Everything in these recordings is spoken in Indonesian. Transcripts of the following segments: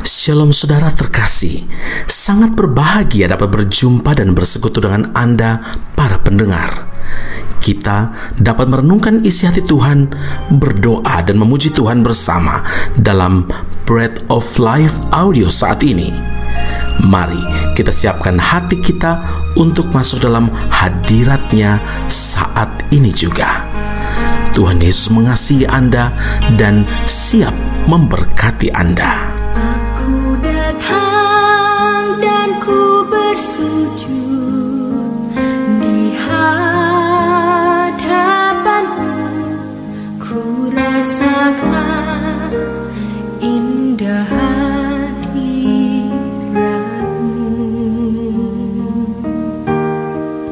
Shalom saudara terkasih, sangat berbahagia dapat berjumpa dan bersekutu dengan Anda para pendengar. Kita dapat merenungkan isi hati Tuhan, berdoa dan memuji Tuhan bersama dalam Bread of Life audio saat ini. Mari kita siapkan hati kita untuk masuk dalam hadirat-Nya saat ini juga. Tuhan Yesus mengasihi Anda dan siap memberkati Anda. Aku datang dan ku bersujud di hadapan-Mu. Ku rasakan indah hadirat-Mu.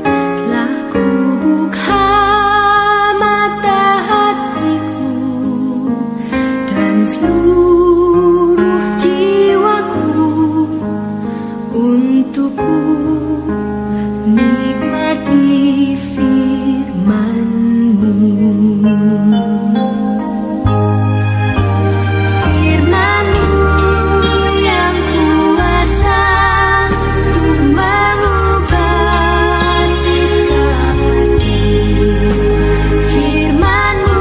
Telah ku buka mata hatiku dan seluruh untuk ku nikmati firman-Mu. Firman-Mu yang kuasa untuk mengubah sikap hati. Firman-Mu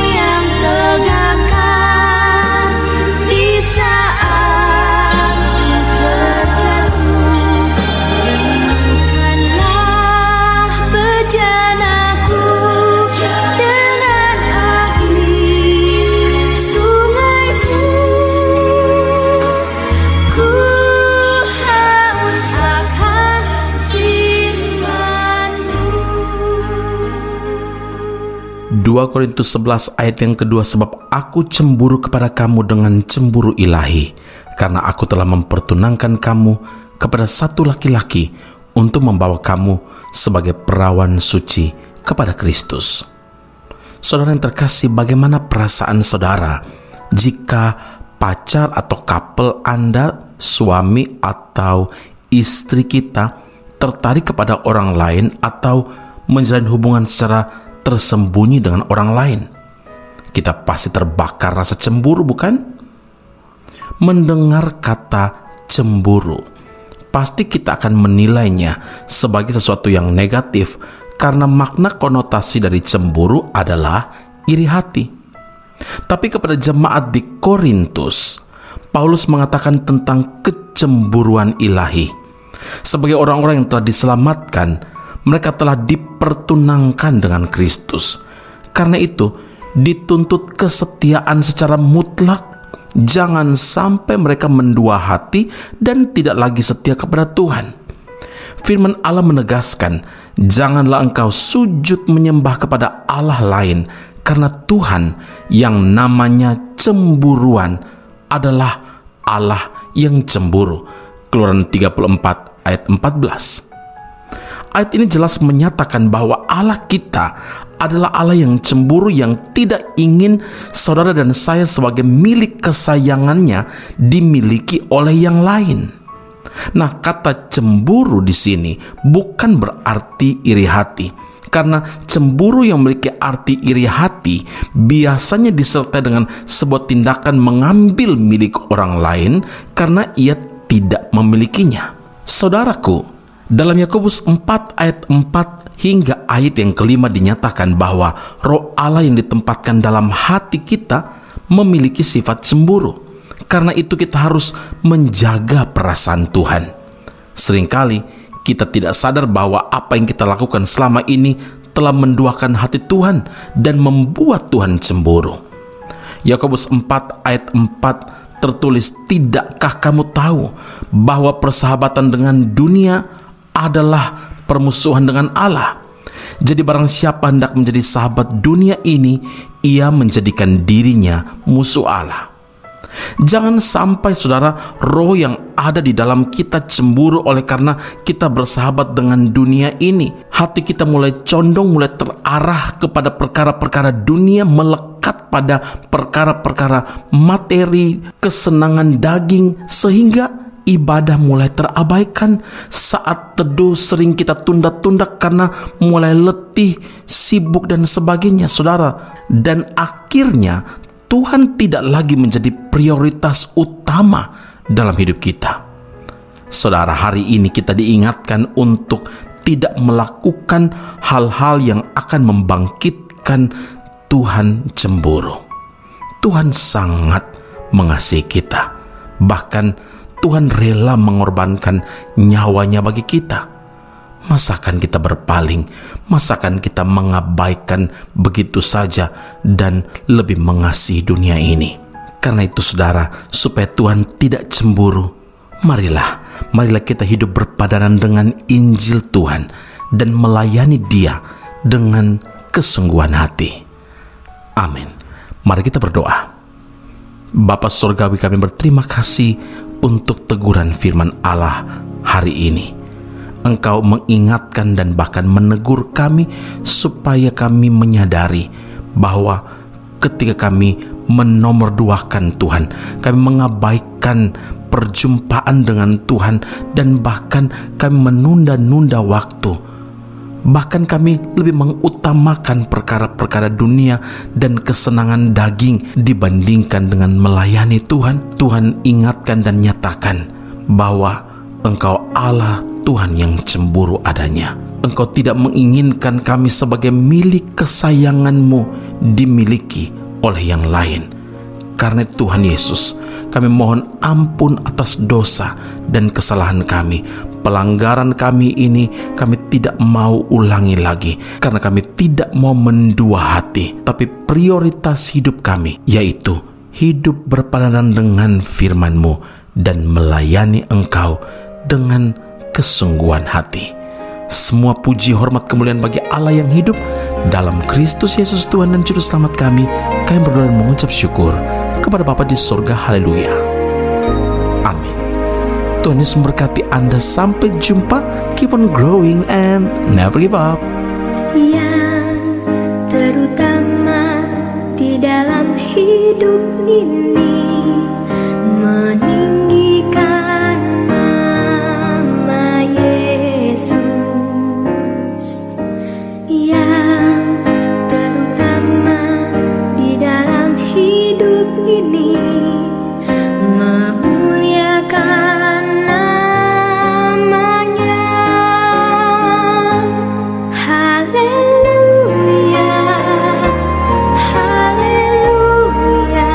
yang tegakkan di saat Korintus 11 ayat yang kedua, sebab aku cemburu kepada kamu dengan cemburu ilahi, karena aku telah mempertunangkan kamu kepada satu laki-laki untuk membawa kamu sebagai perawan suci kepada Kristus. Saudara yang terkasih, bagaimana perasaan saudara jika pacar atau couple Anda, suami atau istri kita tertarik kepada orang lain atau menjalin hubungan secara tersembunyi dengan orang lain? Kita pasti terbakar rasa cemburu, bukan? Mendengar kata cemburu, pasti kita akan menilainya sebagai sesuatu yang negatif, karena makna konotasi dari cemburu adalah iri hati. Tapi kepada jemaat di Korintus, Paulus mengatakan tentang kecemburuan ilahi. Sebagai orang-orang yang telah diselamatkan, mereka telah dipertunangkan dengan Kristus. Karena itu, dituntut kesetiaan secara mutlak. Jangan sampai mereka mendua hati dan tidak lagi setia kepada Tuhan. Firman Allah menegaskan, janganlah engkau sujud menyembah kepada Allah lain, karena Tuhan yang namanya cemburuan adalah Allah yang cemburu. Keluaran 34 ayat 14. Ayat ini jelas menyatakan bahwa Allah kita adalah Allah yang cemburu, yang tidak ingin saudara dan saya sebagai milik kesayangannya dimiliki oleh yang lain. Nah, kata cemburu di sini bukan berarti iri hati, karena cemburu yang memiliki arti iri hati biasanya disertai dengan sebuah tindakan mengambil milik orang lain karena ia tidak memilikinya. Saudaraku, dalam Yakobus 4 ayat 4 hingga ayat yang kelima dinyatakan bahwa Roh Allah yang ditempatkan dalam hati kita memiliki sifat cemburu. Karena itu kita harus menjaga perasaan Tuhan. Seringkali kita tidak sadar bahwa apa yang kita lakukan selama ini telah menduakan hati Tuhan dan membuat Tuhan cemburu. Yakobus 4 ayat 4 tertulis, tidakkah kamu tahu bahwa persahabatan dengan dunia adalah permusuhan dengan Allah? Jadi barang siapa hendak menjadi sahabat dunia ini, ia menjadikan dirinya musuh Allah. Jangan sampai saudara, roh yang ada di dalam kita cemburu oleh karena kita bersahabat dengan dunia ini. Hati kita mulai condong, mulai terarah kepada perkara-perkara dunia, melekat pada perkara-perkara materi, kesenangan daging, sehingga ibadah mulai terabaikan. Saat teduh sering kita tunda-tunda karena mulai letih, sibuk dan sebagainya, saudara. Dan akhirnya Tuhan tidak lagi menjadi prioritas utama dalam hidup kita. Saudara, hari ini kita diingatkan untuk tidak melakukan hal-hal yang akan membangkitkan Tuhan cemburu. Tuhan sangat mengasihi kita. Bahkan Tuhan rela mengorbankan nyawanya bagi kita. Masakan kita berpaling? Masakan kita mengabaikan begitu saja dan lebih mengasihi dunia ini? Karena itu saudara, supaya Tuhan tidak cemburu, marilah kita hidup berpadanan dengan Injil Tuhan dan melayani Dia dengan kesungguhan hati. Amin. Mari kita berdoa. Bapa Surgawi, kami berterima kasih untuk teguran firman Allah hari ini. Engkau mengingatkan dan bahkan menegur kami supaya kami menyadari bahwa ketika kami menomorduakan Tuhan, kami mengabaikan perjumpaan dengan Tuhan, dan bahkan kami menunda-nunda waktu. Bahkan kami lebih mengutamakan perkara-perkara dunia dan kesenangan daging dibandingkan dengan melayani Tuhan. Tuhan ingatkan dan nyatakan bahwa Engkau Allah Tuhan yang cemburu adanya. Engkau tidak menginginkan kami sebagai milik kesayangan-Mu dimiliki oleh yang lain. Karena Tuhan Yesus, kami mohon ampun atas dosa dan kesalahan kami. Pelanggaran kami ini kami tidak mau ulangi lagi, karena kami tidak mau mendua hati. Tapi prioritas hidup kami yaitu hidup berpadanan dengan firman-Mu dan melayani Engkau dengan kesungguhan hati. Semua puji, hormat, kemuliaan bagi Allah yang hidup. Dalam Kristus Yesus Tuhan dan Juru Selamat kami berdoa dan mengucap syukur kepada Bapa di surga. Haleluya. Amin. Tuhan Yesus memberkati Anda. Sampai jumpa. Keep on growing and never give up. Yang terutama di dalam hidup ini, meninggikan nama Yesus. Yang terutama di dalam hidup ini, memuliakan namanya. Haleluya, haleluya.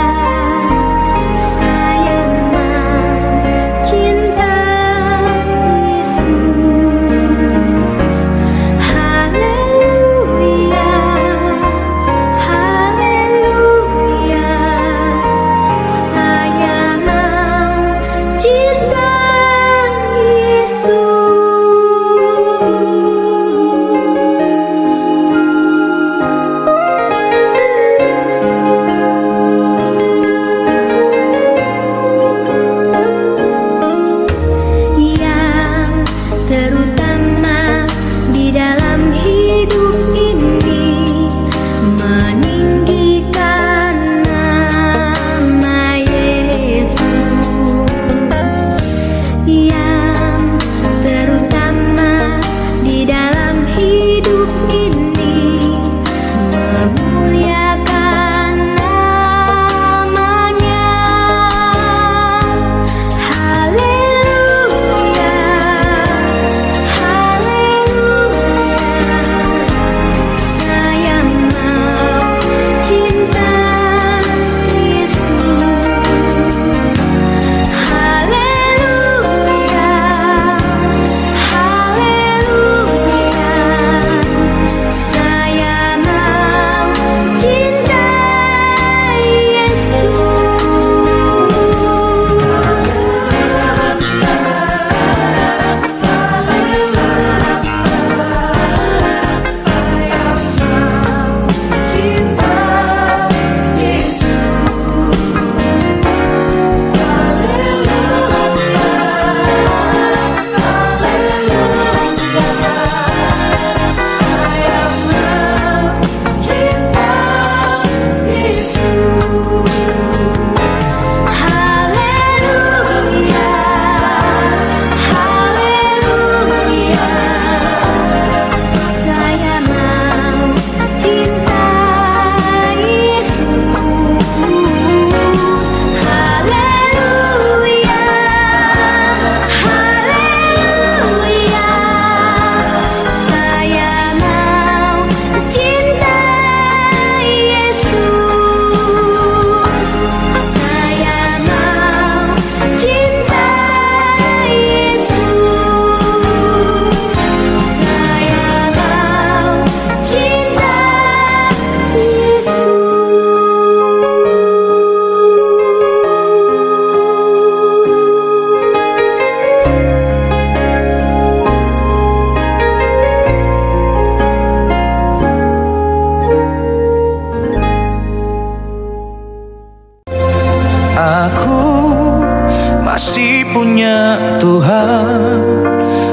masih punya Tuhan,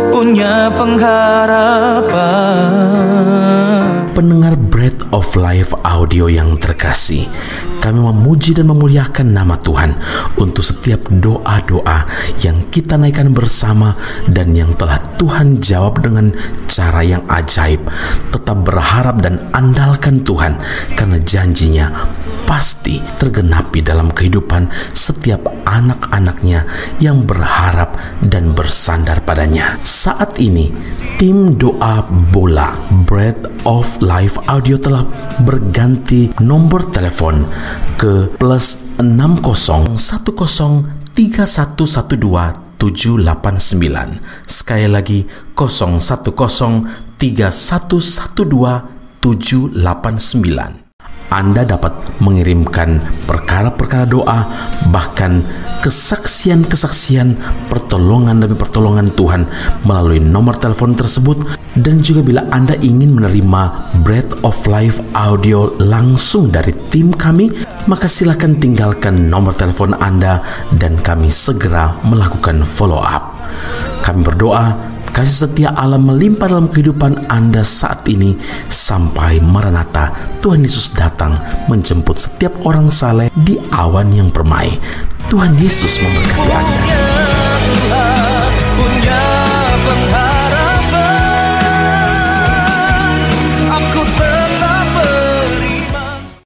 punya pengharapan. Pendengar Bread of Life audio yang terkasih, kami memuji dan memuliakan nama Tuhan untuk setiap doa-doa yang kita naikkan bersama dan yang telah Tuhan jawab dengan cara yang ajaib. Tetap berharap dan andalkan Tuhan, karena janjinya pasti tergenapi dalam kehidupan setiap anak-anaknya yang berharap dan bersandar padanya. Saat ini, tim doa bola Bread of Life audio telah berganti nomor telepon ke +60103112 Sekali lagi 01103112 Anda dapat mengirimkan perkara-perkara doa, bahkan kesaksian-kesaksian, pertolongan demi pertolongan Tuhan melalui nomor telepon tersebut. Dan juga bila Anda ingin menerima Bread of Life audio langsung dari tim kami, maka silakan tinggalkan nomor telepon Anda dan kami segera melakukan follow up. Kami berdoa kasih setia Allah melimpah dalam kehidupan Anda saat ini sampai Maranatha, Tuhan Yesus datang menjemput setiap orang saleh di awan yang permai. Tuhan Yesus memberkati Anda. Punya pengharapan, aku tetap beriman.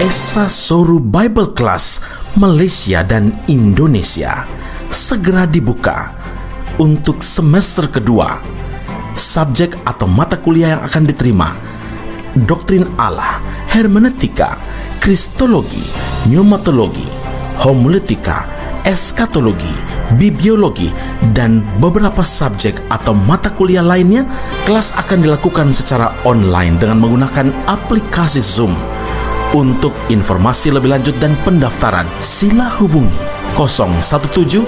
Esra Soru Bible Class Malaysia dan Indonesia segera dibuka untuk semester kedua. Subjek atau mata kuliah yang akan diterima: Doktrin Allah, Hermeneutika, Kristologi, Pneumatologi, Homiletika, Eskatologi, Bibliologi, dan beberapa subjek atau mata kuliah lainnya. Kelas akan dilakukan secara online dengan menggunakan aplikasi Zoom. Untuk informasi lebih lanjut dan pendaftaran, sila hubungi 017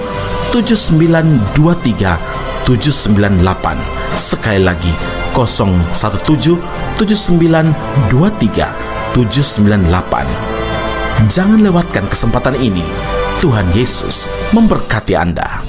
7923 798. Sekali lagi 017 7923 798. Jangan lewatkan kesempatan ini. Tuhan Yesus memberkati Anda.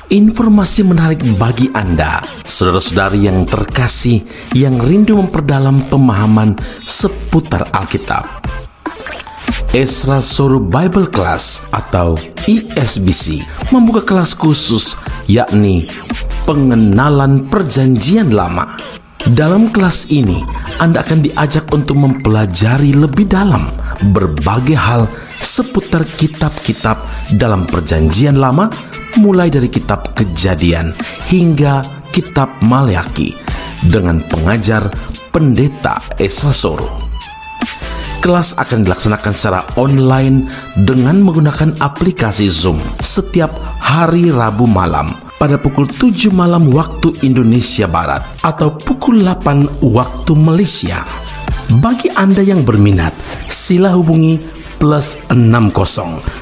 Informasi menarik bagi Anda, saudara-saudari yang terkasih, yang rindu memperdalam pemahaman seputar Alkitab. Esra Soru Bible Class atau ESBC membuka kelas khusus, yakni pengenalan Perjanjian Lama. Dalam kelas ini, Anda akan diajak untuk mempelajari lebih dalam berbagai hal seputar kitab-kitab dalam Perjanjian Lama, mulai dari kitab Kejadian hingga kitab Maleakhi, dengan pengajar Pendeta Esra Soru. Kelas akan dilaksanakan secara online dengan menggunakan aplikasi Zoom setiap hari Rabu malam pada pukul 7 malam waktu Indonesia Barat atau pukul 8 waktu Malaysia. Bagi Anda yang berminat, sila hubungi +60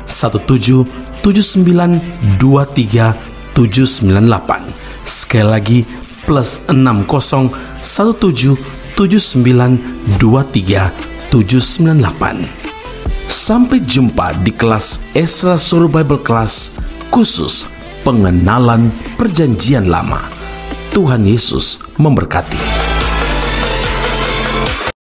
17 7923 798. Sekali lagi +60 17 7923 798. Sampai jumpa di kelas Esra Soru Bible Class khusus pengenalan Perjanjian Lama. Tuhan Yesus memberkati.